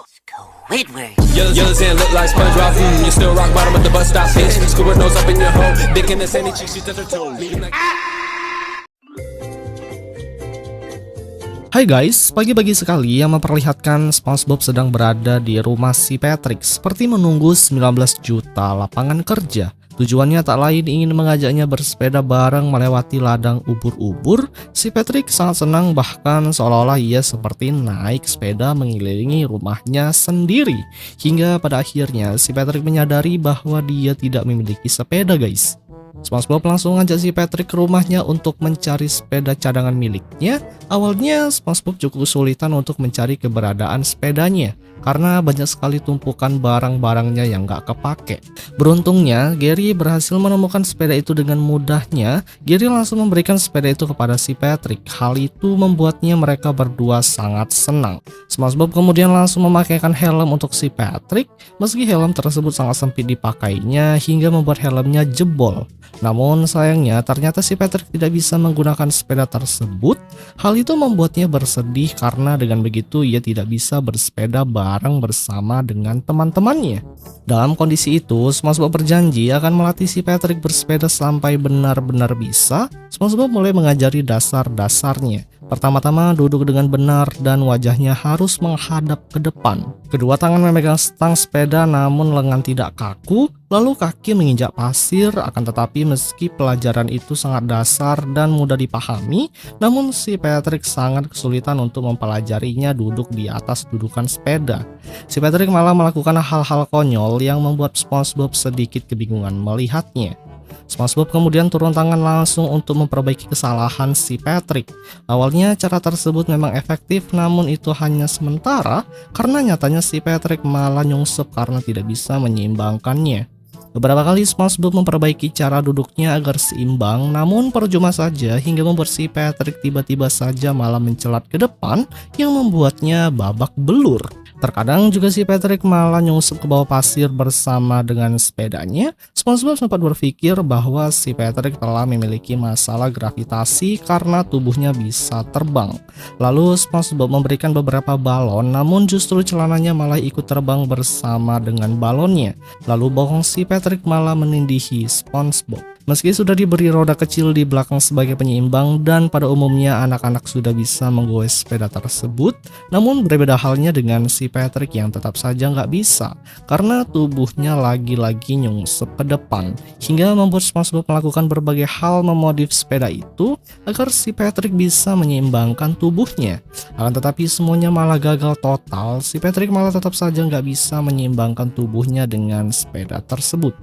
Squidward. Yellow sand look like SpongeBob. You still rock bottom at the bus stop, bitch. Squidward nose up in your hole. Dick in the sandy cheek, she touch her toes. Hai guys, pagi-pagi sekali yang memperlihatkan SpongeBob sedang berada di rumah si Patrick seperti menunggu 19 juta lapangan kerja. Tujuannya tak lain ingin mengajaknya bersepeda bareng melewati ladang ubur-ubur. Si Patrick sangat senang, bahkan seolah-olah ia seperti naik sepeda mengelilingi rumahnya sendiri. Hingga pada akhirnya si Patrick menyadari bahwa dia tidak memiliki sepeda guys. SpongeBob langsung ngajak si Patrick ke rumahnya untuk mencari sepeda cadangan miliknya. Awalnya SpongeBob cukup kesulitan untuk mencari keberadaan sepedanya karena banyak sekali tumpukan barang-barangnya yang gak kepake. Beruntungnya Gary berhasil menemukan sepeda itu dengan mudahnya. Gary langsung memberikan sepeda itu kepada si Patrick. Hal itu membuatnya mereka berdua sangat senang. SpongeBob kemudian langsung memakaikan helm untuk si Patrick. Meski helm tersebut sangat sempit dipakainya hingga membuat helmnya jebol. Namun sayangnya ternyata si Patrick tidak bisa menggunakan sepeda tersebut. Hal itu membuatnya bersedih karena dengan begitu ia tidak bisa bersepeda bareng bersama dengan teman-temannya. Dalam kondisi itu, SpongeBob berjanji akan melatih si Patrick bersepeda sampai benar-benar bisa. SpongeBob mulai mengajari dasar-dasarnya. Pertama-tama duduk dengan benar dan wajahnya harus menghadap ke depan. Kedua tangan memegang stang sepeda namun lengan tidak kaku, lalu kaki menginjak pasir. Akan tetapi meski pelajaran itu sangat dasar dan mudah dipahami, namun si Patrick sangat kesulitan untuk mempelajarinya duduk di atas dudukan sepeda. Si Patrick malah melakukan hal-hal konyol yang membuat SpongeBob sedikit kebingungan melihatnya. SpongeBob kemudian turun tangan langsung untuk memperbaiki kesalahan si Patrick. Awalnya cara tersebut memang efektif, namun itu hanya sementara karena nyatanya si Patrick malah nyungsep karena tidak bisa menyeimbangkannya. Beberapa kali SpongeBob memperbaiki cara duduknya agar seimbang, namun percuma saja hingga membuat si Patrick tiba-tiba saja malah mencelat ke depan yang membuatnya babak belur. Terkadang juga si Patrick malah nyusup ke bawah pasir bersama dengan sepedanya. SpongeBob sempat berpikir bahwa si Patrick telah memiliki masalah gravitasi karena tubuhnya bisa terbang. Lalu SpongeBob memberikan beberapa balon, namun justru celananya malah ikut terbang bersama dengan balonnya. Lalu bokong si Patrick malah menindihi SpongeBob. Meski sudah diberi roda kecil di belakang sebagai penyeimbang dan pada umumnya anak-anak sudah bisa menggoes sepeda tersebut, namun berbeda halnya dengan si Patrick yang tetap saja nggak bisa karena tubuhnya lagi-lagi nyungsep ke depan, hingga membuat SpongeBob melakukan berbagai hal memodif sepeda itu agar si Patrick bisa menyeimbangkan tubuhnya. Akan tetapi semuanya malah gagal total. Si Patrick malah tetap saja nggak bisa menyeimbangkan tubuhnya dengan sepeda tersebut.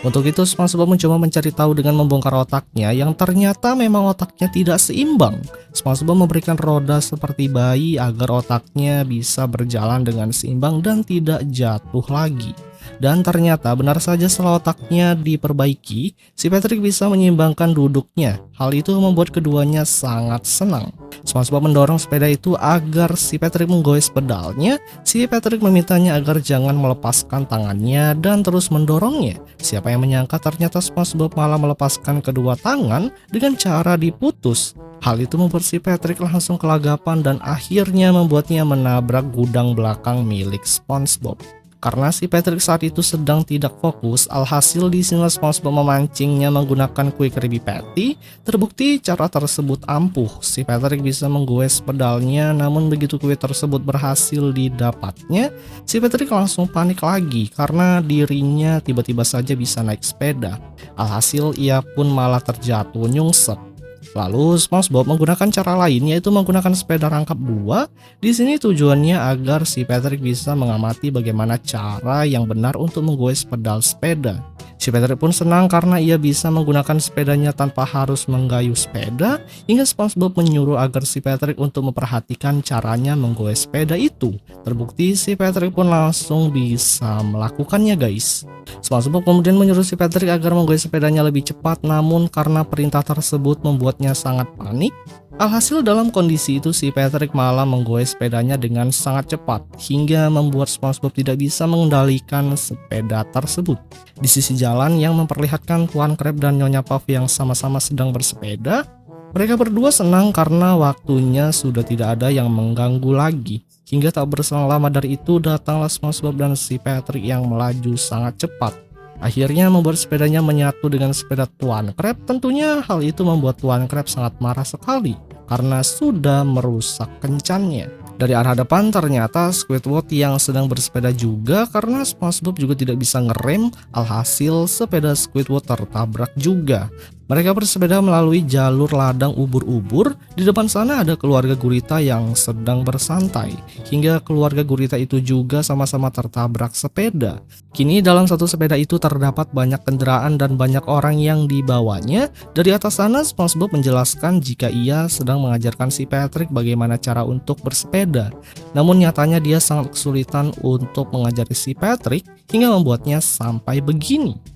Untuk itu SpongeBob mencoba mencari tahu dengan membongkar otaknya yang ternyata memang otaknya tidak seimbang. SpongeBob memberikan roda seperti bayi agar otaknya bisa berjalan dengan seimbang dan tidak jatuh lagi. Dan ternyata benar saja setelah otaknya diperbaiki, si Patrick bisa menyeimbangkan duduknya. Hal itu membuat keduanya sangat senang. SpongeBob mendorong sepeda itu agar si Patrick menggoes pedalnya. Si Patrick memintanya agar jangan melepaskan tangannya dan terus mendorongnya. Siapa yang menyangka ternyata SpongeBob malah melepaskan kedua tangan dengan cara diputus. Hal itu membuat si Patrick langsung kelagapan dan akhirnya membuatnya menabrak gudang belakang milik SpongeBob. Karena si Patrick saat itu sedang tidak fokus, alhasil di sini SpongeBob memancingnya menggunakan kue Krabby Patty. Terbukti cara tersebut ampuh. Si Patrick bisa menggoes pedalnya, namun begitu kue tersebut berhasil didapatnya, si Patrick langsung panik lagi karena dirinya tiba-tiba saja bisa naik sepeda. Alhasil ia pun malah terjatuh nyungsep. Lalu SpongeBob menggunakan cara lain, yaitu menggunakan sepeda rangkap 2. Di sini tujuannya agar si Patrick bisa mengamati bagaimana cara yang benar untuk menggoes pedal sepeda. Si Patrick pun senang karena ia bisa menggunakan sepedanya tanpa harus menggayuh sepeda, hingga SpongeBob menyuruh agar si Patrick untuk memperhatikan caranya menggoes sepeda itu. Terbukti si Patrick pun langsung bisa melakukannya guys. SpongeBob kemudian menyuruh si Patrick agar menggoes sepedanya lebih cepat, namun karena perintah tersebut membuatnya sangat panik. Alhasil dalam kondisi itu si Patrick malah menggoes sepedanya dengan sangat cepat hingga membuat SpongeBob tidak bisa mengendalikan sepeda tersebut. Di sisi jalan yang memperlihatkan Tuan Crab dan Nyonya Puff yang sama-sama sedang bersepeda, Mereka berdua senang karena waktunya sudah tidak ada yang mengganggu lagi. Hingga tak berselang lama dari itu datanglah SpongeBob dan si Patrick yang melaju sangat cepat. Akhirnya membuat sepedanya menyatu dengan sepeda Tuan Crab. Tentunya hal itu membuat Tuan Crab sangat marah sekali karena sudah merusak kencannya. Dari arah depan ternyata Squidward yang sedang bersepeda juga karena SpongeBob juga tidak bisa ngerem, alhasil sepeda Squidward tertabrak juga. Mereka bersepeda melalui jalur ladang ubur-ubur. Di depan sana ada keluarga gurita yang sedang bersantai. Hingga keluarga gurita itu juga sama-sama tertabrak sepeda. Kini dalam satu sepeda itu terdapat banyak kendaraan dan banyak orang yang dibawanya. Dari atas sana SpongeBob menjelaskan jika ia sedang mengajarkan si Patrick bagaimana cara untuk bersepeda. Namun nyatanya dia sangat kesulitan untuk mengajari si Patrick hingga membuatnya sampai begini.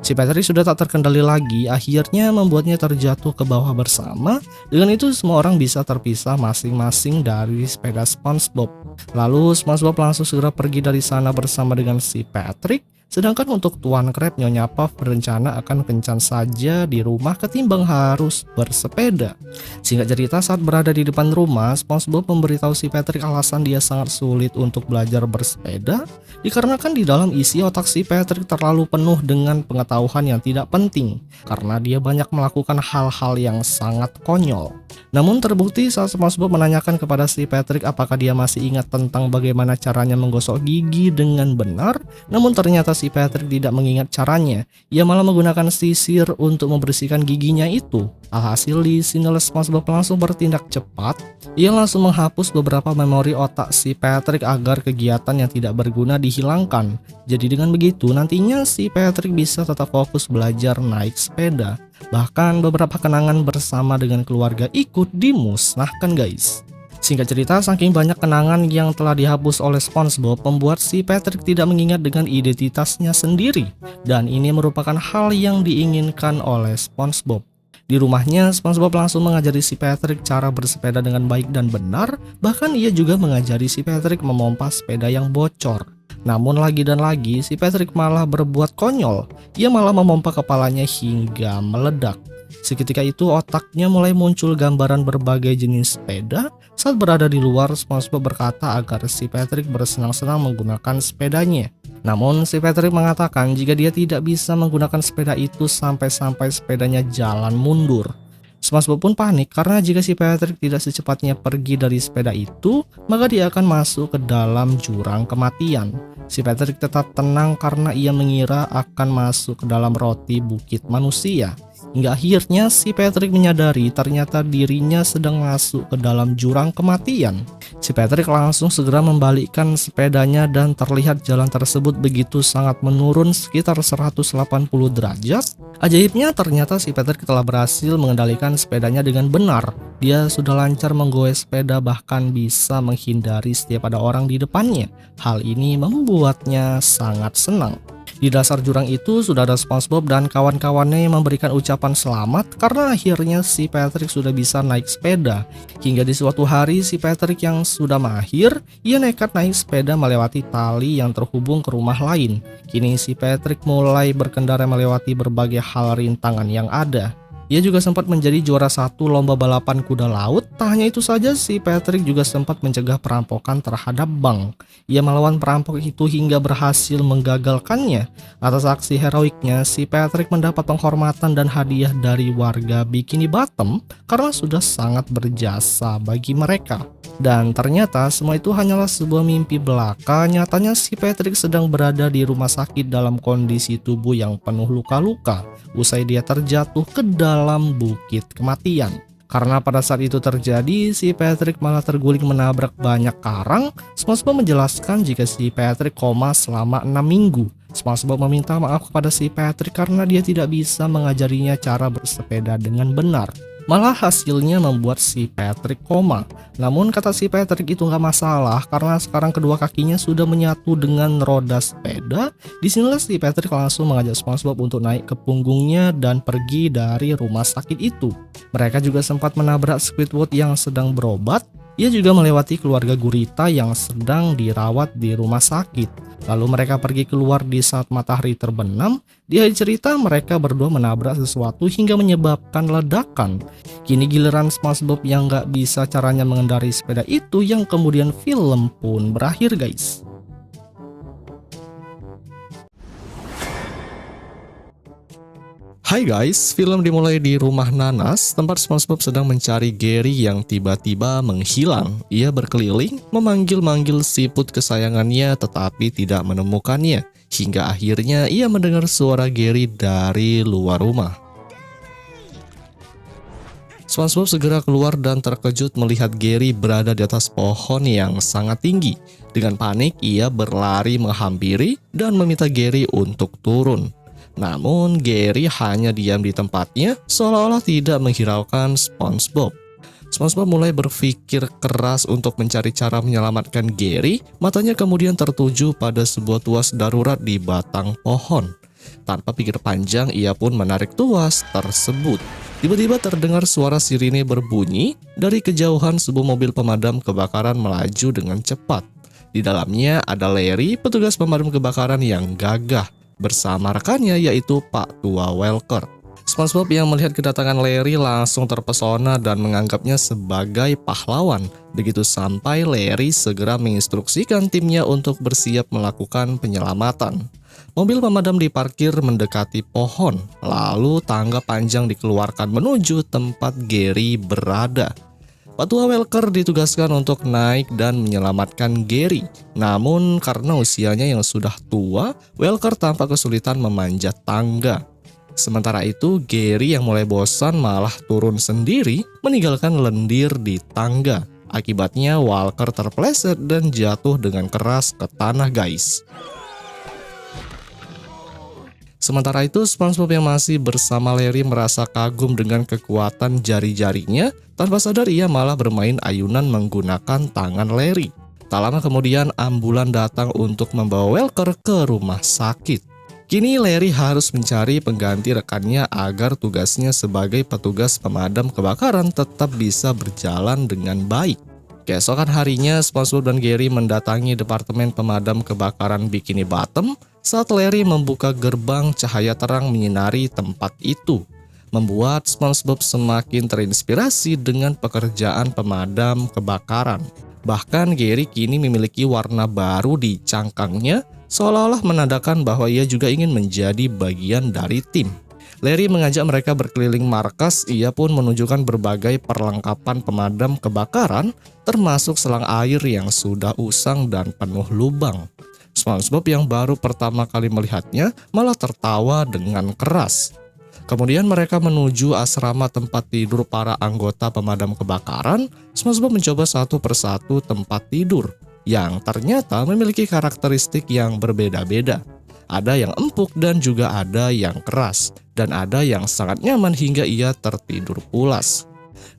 Si Patrick sudah tak terkendali lagi, akhirnya membuatnya terjatuh ke bawah bersama. Dengan itu semua orang bisa terpisah masing-masing dari sepeda SpongeBob. Lalu SpongeBob langsung segera pergi dari sana bersama dengan si Patrick. Sedangkan untuk Tuan Crab, Nyonya Puff berencana akan kencan saja di rumah ketimbang harus bersepeda. Singkat cerita, saat berada di depan rumah, SpongeBob memberitahu si Patrick alasan dia sangat sulit untuk belajar bersepeda dikarenakan di dalam isi otak si Patrick terlalu penuh dengan pengetahuan yang tidak penting karena dia banyak melakukan hal-hal yang sangat konyol. Namun terbukti saat SpongeBob menanyakan kepada si Patrick apakah dia masih ingat tentang bagaimana caranya menggosok gigi dengan benar, namun ternyata si Patrick tidak mengingat caranya. Ia malah menggunakan sisir untuk membersihkan giginya itu. Alhasil di sinilah SpongeBob langsung bertindak cepat. Ia langsung menghapus beberapa memori otak si Patrick agar kegiatan yang tidak berguna dihilangkan. Jadi dengan begitu nantinya si Patrick bisa tetap fokus belajar naik sepeda. Bahkan beberapa kenangan bersama dengan keluarga ikut dimusnahkan guys. Singkat cerita, saking banyak kenangan yang telah dihapus oleh SpongeBob membuat si Patrick tidak mengingat dengan identitasnya sendiri. Dan ini merupakan hal yang diinginkan oleh SpongeBob. Di rumahnya, SpongeBob langsung mengajari si Patrick cara bersepeda dengan baik dan benar. Bahkan ia juga mengajari si Patrick memompa sepeda yang bocor. Namun lagi dan lagi, si Patrick malah berbuat konyol. Ia malah memompa kepalanya hingga meledak. Seketika itu otaknya mulai muncul gambaran berbagai jenis sepeda. Saat berada di luar, SpongeBob berkata agar si Patrick bersenang-senang menggunakan sepedanya. Namun si Patrick mengatakan jika dia tidak bisa menggunakan sepeda itu sampai-sampai sepedanya jalan mundur. SpongeBob pun panik karena jika si Patrick tidak secepatnya pergi dari sepeda itu, maka dia akan masuk ke dalam jurang kematian. Si Patrick tetap tenang karena ia mengira akan masuk ke dalam roti bukit manusia. Hingga akhirnya si Patrick menyadari ternyata dirinya sedang masuk ke dalam jurang kematian. Si Patrick langsung segera membalikkan sepedanya dan terlihat jalan tersebut begitu sangat menurun sekitar 180 derajat. Ajaibnya ternyata si Patrick telah berhasil mengendalikan sepedanya dengan benar. Dia sudah lancar menggoes sepeda bahkan bisa menghindari setiap ada orang di depannya. Hal ini membuatnya sangat senang. Di dasar jurang itu sudah ada SpongeBob dan kawan-kawannya yang memberikan ucapan selamat karena akhirnya si Patrick sudah bisa naik sepeda. Hingga di suatu hari si Patrick yang sudah mahir, ia nekat naik sepeda melewati tali yang terhubung ke rumah lain. Kini si Patrick mulai berkendara melewati berbagai hal rintangan yang ada. Ia juga sempat menjadi juara satu lomba balapan kuda laut. Tak hanya itu saja, si Patrick juga sempat mencegah perampokan terhadap bank. Ia melawan perampok itu hingga berhasil menggagalkannya. Atas aksi heroiknya, si Patrick mendapat penghormatan dan hadiah dari warga Bikini Bottom karena sudah sangat berjasa bagi mereka. Dan ternyata semua itu hanyalah sebuah mimpi belaka. Nyatanya si Patrick sedang berada di rumah sakit dalam kondisi tubuh yang penuh luka-luka usai dia terjatuh ke dalam bukit kematian. Karena pada saat itu terjadi, si Patrick malah terguling menabrak banyak karang. SpongeBob menjelaskan jika si Patrick koma selama 6 minggu. SpongeBob meminta maaf kepada si Patrick karena dia tidak bisa mengajarinya cara bersepeda dengan benar. Malah hasilnya membuat si Patrick koma. Namun kata si Patrick itu nggak masalah karena sekarang kedua kakinya sudah menyatu dengan roda sepeda. Disinilah si Patrick langsung mengajak SpongeBob untuk naik ke punggungnya dan pergi dari rumah sakit itu. Mereka juga sempat menabrak Squidward yang sedang berobat. Ia juga melewati keluarga gurita yang sedang dirawat di rumah sakit. Lalu mereka pergi keluar di saat matahari terbenam. Di akhir cerita mereka berdua menabrak sesuatu hingga menyebabkan ledakan. Kini giliran SpongeBob yang nggak bisa caranya mengendarai sepeda itu yang kemudian film pun berakhir guys. Hai guys, film dimulai di rumah nanas, tempat SpongeBob sedang mencari Gary yang tiba-tiba menghilang. Ia berkeliling, memanggil-manggil siput kesayangannya tetapi tidak menemukannya. Hingga akhirnya ia mendengar suara Gary dari luar rumah. SpongeBob segera keluar dan terkejut melihat Gary berada di atas pohon yang sangat tinggi. Dengan panik, ia berlari menghampiri dan meminta Gary untuk turun. Namun Gary hanya diam di tempatnya seolah-olah tidak menghiraukan SpongeBob. SpongeBob mulai berpikir keras untuk mencari cara menyelamatkan Gary. Matanya kemudian tertuju pada sebuah tuas darurat di batang pohon. Tanpa pikir panjang, ia pun menarik tuas tersebut. Tiba-tiba terdengar suara sirine berbunyi. Dari kejauhan sebuah mobil pemadam kebakaran melaju dengan cepat. Di dalamnya ada Larry, petugas pemadam kebakaran yang gagah, bersama rekannya yaitu Pak Tua Welker. SpongeBob yang melihat kedatangan Larry langsung terpesona dan menganggapnya sebagai pahlawan. Begitu sampai, Larry segera menginstruksikan timnya untuk bersiap melakukan penyelamatan. Mobil pemadam diparkir mendekati pohon, lalu tangga panjang dikeluarkan menuju tempat Gary berada. Pak Tua Welker ditugaskan untuk naik dan menyelamatkan Gary. Namun karena usianya yang sudah tua, Welker tampak kesulitan memanjat tangga. Sementara itu, Gary yang mulai bosan malah turun sendiri, meninggalkan lendir di tangga. Akibatnya Welker terpleset dan jatuh dengan keras ke tanah guys. Sementara itu, SpongeBob yang masih bersama Larry merasa kagum dengan kekuatan jari-jarinya. Tanpa sadar ia malah bermain ayunan menggunakan tangan Larry. Tak lama kemudian ambulan datang untuk membawa Welker ke rumah sakit. Kini Larry harus mencari pengganti rekannya agar tugasnya sebagai petugas pemadam kebakaran tetap bisa berjalan dengan baik. Keesokan harinya, SpongeBob dan Gary mendatangi departemen pemadam kebakaran Bikini Bottom. Saat Larry membuka gerbang, cahaya terang menyinari tempat itu, membuat SpongeBob semakin terinspirasi dengan pekerjaan pemadam kebakaran. Bahkan Gary kini memiliki warna baru di cangkangnya, seolah-olah menandakan bahwa ia juga ingin menjadi bagian dari tim. Larry mengajak mereka berkeliling markas. Ia pun menunjukkan berbagai perlengkapan pemadam kebakaran, termasuk selang air yang sudah usang dan penuh lubang. SpongeBob yang baru pertama kali melihatnya malah tertawa dengan keras. Kemudian mereka menuju asrama tempat tidur para anggota pemadam kebakaran. SpongeBob mencoba satu persatu tempat tidur yang ternyata memiliki karakteristik yang berbeda-beda. Ada yang empuk dan juga ada yang keras, dan ada yang sangat nyaman hingga ia tertidur pulas.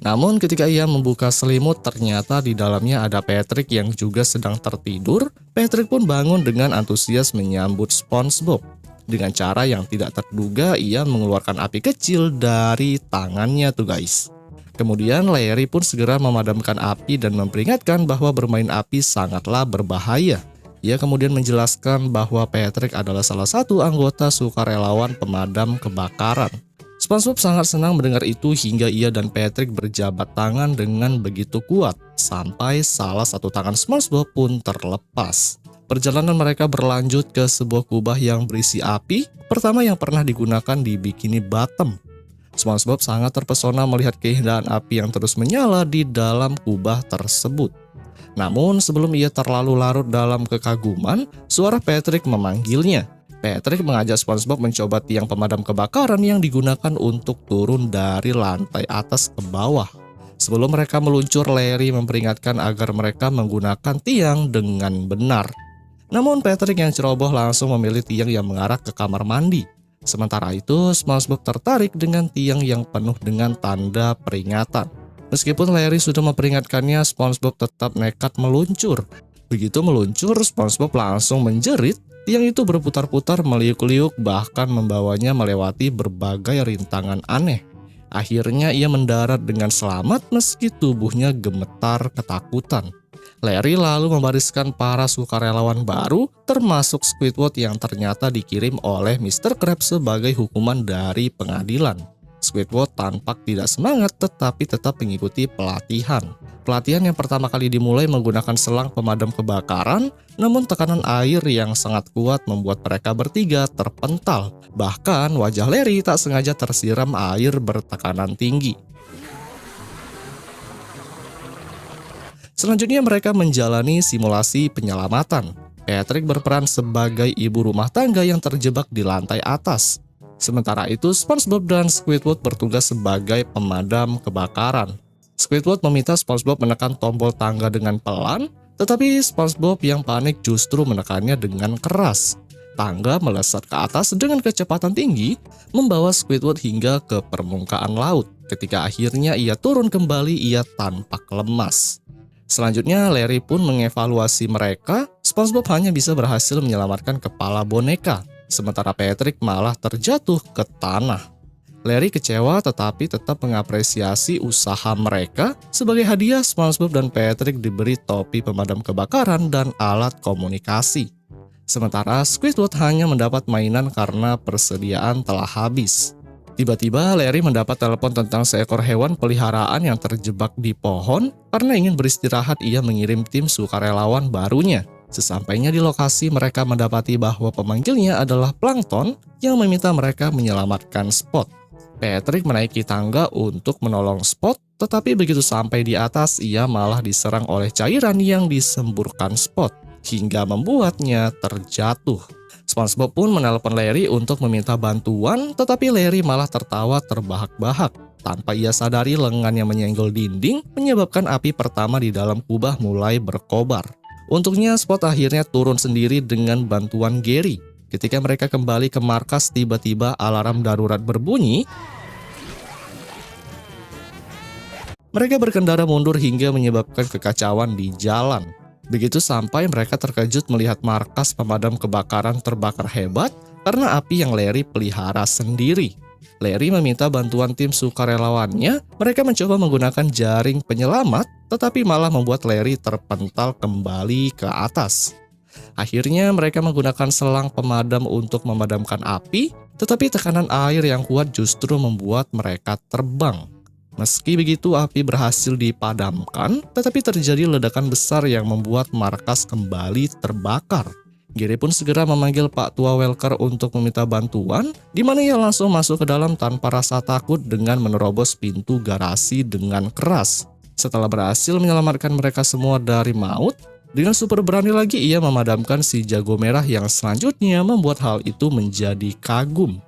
Namun ketika ia membuka selimut, ternyata di dalamnya ada Patrick yang juga sedang tertidur. Patrick pun bangun dengan antusias menyambut SpongeBob. Dengan cara yang tidak terduga, ia mengeluarkan api kecil dari tangannya tuh guys. Kemudian Larry pun segera memadamkan api dan memperingatkan bahwa bermain api sangatlah berbahaya. Ia kemudian menjelaskan bahwa Patrick adalah salah satu anggota sukarelawan pemadam kebakaran. SpongeBob sangat senang mendengar itu hingga ia dan Patrick berjabat tangan dengan begitu kuat, sampai salah satu tangan SpongeBob pun terlepas. Perjalanan mereka berlanjut ke sebuah kubah yang berisi api, pertama yang pernah digunakan di Bikini Bottom. SpongeBob sangat terpesona melihat keindahan api yang terus menyala di dalam kubah tersebut. Namun sebelum ia terlalu larut dalam kekaguman, suara Patrick memanggilnya. Patrick mengajak SpongeBob mencoba tiang pemadam kebakaran yang digunakan untuk turun dari lantai atas ke bawah. Sebelum mereka meluncur, Larry memperingatkan agar mereka menggunakan tiang dengan benar. Namun Patrick yang ceroboh langsung memilih tiang yang mengarah ke kamar mandi. Sementara itu, SpongeBob tertarik dengan tiang yang penuh dengan tanda peringatan. Meskipun Larry sudah memperingatkannya, SpongeBob tetap nekat meluncur. Begitu meluncur, SpongeBob langsung menjerit. Tiang itu berputar-putar, meliuk-liuk, bahkan membawanya melewati berbagai rintangan aneh. Akhirnya ia mendarat dengan selamat meski tubuhnya gemetar ketakutan. Larry lalu membariskan para sukarelawan baru, termasuk Squidward yang ternyata dikirim oleh Mr. Krabs sebagai hukuman dari pengadilan. Squidward tampak tidak semangat tetapi tetap mengikuti pelatihan. Pelatihan yang pertama kali dimulai menggunakan selang pemadam kebakaran, namun tekanan air yang sangat kuat membuat mereka bertiga terpental. Bahkan wajah Larry tak sengaja tersiram air bertekanan tinggi. Selanjutnya mereka menjalani simulasi penyelamatan. Patrick berperan sebagai ibu rumah tangga yang terjebak di lantai atas. Sementara itu, SpongeBob dan Squidward bertugas sebagai pemadam kebakaran. Squidward meminta SpongeBob menekan tombol tangga dengan pelan, tetapi SpongeBob yang panik justru menekannya dengan keras. Tangga melesat ke atas dengan kecepatan tinggi, membawa Squidward hingga ke permukaan laut. Ketika akhirnya ia turun kembali, ia tampak lemas. Selanjutnya, Larry pun mengevaluasi mereka. SpongeBob hanya bisa berhasil menyelamatkan kepala boneka, sementara Patrick malah terjatuh ke tanah. Larry kecewa tetapi tetap mengapresiasi usaha mereka. Sebagai hadiah, SpongeBob dan Patrick diberi topi pemadam kebakaran dan alat komunikasi. Sementara Squidward hanya mendapat mainan karena persediaan telah habis. Tiba-tiba Larry mendapat telepon tentang seekor hewan peliharaan yang terjebak di pohon. Karena ingin beristirahat, ia mengirim tim sukarelawan barunya. Sesampainya di lokasi, mereka mendapati bahwa pemanggilnya adalah Plankton yang meminta mereka menyelamatkan Spot. Patrick menaiki tangga untuk menolong Spot, tetapi begitu sampai di atas, ia malah diserang oleh cairan yang disemburkan Spot, hingga membuatnya terjatuh. SpongeBob pun menelpon Larry untuk meminta bantuan, tetapi Larry malah tertawa terbahak-bahak. Tanpa ia sadari, lengannya menyenggol dinding, menyebabkan api pertama di dalam kubah mulai berkobar. Untungnya Spot akhirnya turun sendiri dengan bantuan Gary. Ketika mereka kembali ke markas, tiba-tiba alarm darurat berbunyi. Mereka berkendara mundur hingga menyebabkan kekacauan di jalan. Begitu sampai, mereka terkejut melihat markas pemadam kebakaran terbakar hebat karena api yang Larry pelihara sendiri. Larry meminta bantuan tim sukarelawannya. Mereka mencoba menggunakan jaring penyelamat, tetapi malah membuat Larry terpental kembali ke atas. Akhirnya mereka menggunakan selang pemadam untuk memadamkan api, tetapi tekanan air yang kuat justru membuat mereka terbang. Meski begitu, api berhasil dipadamkan, tetapi terjadi ledakan besar yang membuat markas kembali terbakar. Gary pun segera memanggil Pak Tua Welker untuk meminta bantuan, di mana ia langsung masuk ke dalam tanpa rasa takut dengan menerobos pintu garasi dengan keras. Setelah berhasil menyelamatkan mereka semua dari maut, dengan super berani lagi ia memadamkan si jago merah yang selanjutnya membuat hal itu menjadi kagum.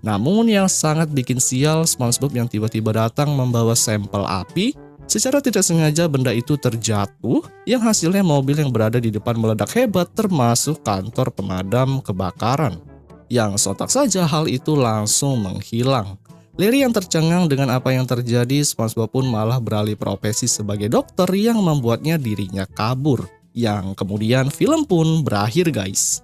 Namun yang sangat bikin sial, SpongeBob yang tiba-tiba datang membawa sampel api. Secara tidak sengaja benda itu terjatuh, yang hasilnya mobil yang berada di depan meledak hebat termasuk kantor pemadam kebakaran. Yang sontak saja hal itu langsung menghilang. Larry yang tercengang dengan apa yang terjadi, SpongeBob pun malah beralih profesi sebagai dokter yang membuatnya dirinya kabur. Yang kemudian film pun berakhir guys.